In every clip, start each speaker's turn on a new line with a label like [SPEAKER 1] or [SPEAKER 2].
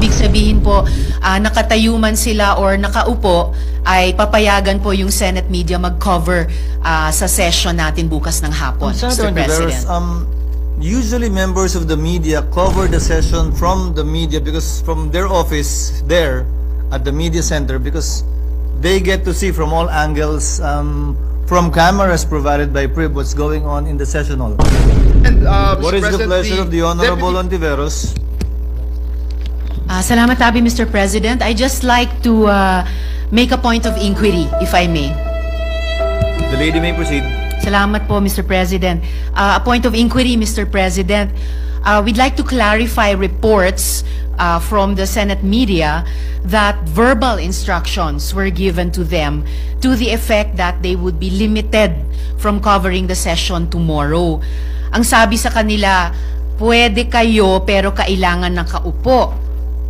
[SPEAKER 1] ibig sabihin po, nakatayo man sila or nakaupo, ay papayagan po yung Senate media mag-cover sa session natin bukas ng hapon, Mr. President.
[SPEAKER 2] Usually members of the media cover the session from the media because from their office there at the media center, because they get to see from all angles, from cameras provided by PRIB, what's going on in the session hall.
[SPEAKER 3] And,
[SPEAKER 2] What is the pleasure of the Honorable Ontiveros?
[SPEAKER 1] Salamat tabi, Mr. President. I just like to make a point of inquiry, if I may.
[SPEAKER 2] The lady may proceed.
[SPEAKER 1] Salamat po, Mr. President. A point of inquiry, Mr. President. We'd like to clarify reports from the Senate media that verbal instructions were given to them to the effect that they would be limited from covering the session tomorrow. Ang sabi sa kanila, pwede kayo pero kailangan nakaupo.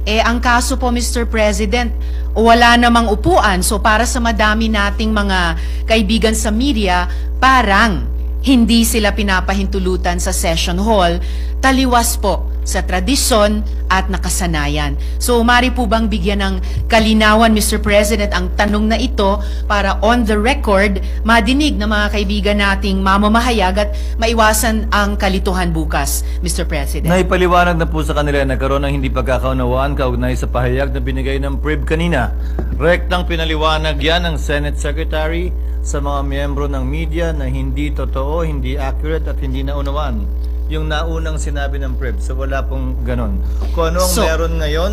[SPEAKER 1] Ang kaso po, Mr. President, wala namang upuan. So para sa madami nating mga kaibigan sa media, parang hindi sila pinapahintulutan sa session hall, taliwas po sa tradisyon at nakasanayan. So umari po bang bigyan ng kalinawan, Mr. President, ang tanong na ito para on the record, madinig na mga kaibigan nating mamamahayag at maiwasan ang kalituhan bukas, Mr. President.
[SPEAKER 2] Naipaliwanag na po sa kanila na nagkaroon ng hindi pagkakaunawaan kaugnay sa pahayag na binigay ng PRIB kanina. Rektang pinaliwanag yan ng Senate Secretary sa mga miyembro ng media na hindi totoo, hindi accurate at hindi naunawaan yung naunang sinabi ng PRIB. So wala pong ganon. Kung ano ang meron ngayon,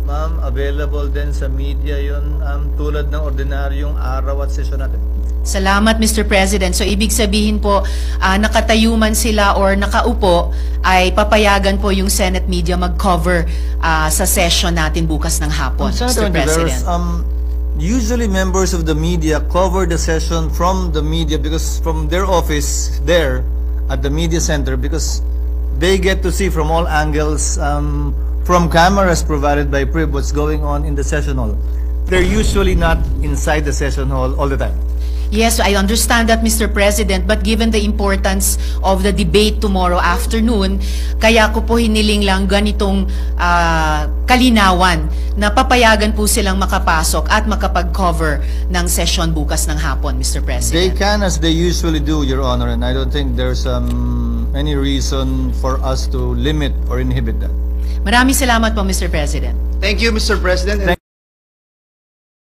[SPEAKER 2] ma'am, available din sa media yun, tulad ng ordinaryong araw at sesyon natin.
[SPEAKER 1] Salamat, Mr. President. So ibig sabihin po, nakatayo man sila or nakaupo, ay papayagan po yung Senate media mag-cover sa session natin bukas ng hapon, Mr. President.
[SPEAKER 2] Usually members of the media cover the session from the media because from their office there at the media center, because they get to see from all angles, from cameras provided by PRIB, what's going on in the session hall. They're usually not inside the session hall all the time.
[SPEAKER 1] Yes, I understand that, Mr. President, but given the importance of the debate tomorrow afternoon, kaya ko po hiniling lang ganitong kalinawan na papayagan po silang makapasok at makapag-cover ng session bukas ng hapon, Mr. President.
[SPEAKER 2] They can, as they usually do, Your Honor, and I don't think there's any reason for us to limit or inhibit that.
[SPEAKER 1] Maraming salamat po, Mr. President.
[SPEAKER 3] Thank you, Mr. President.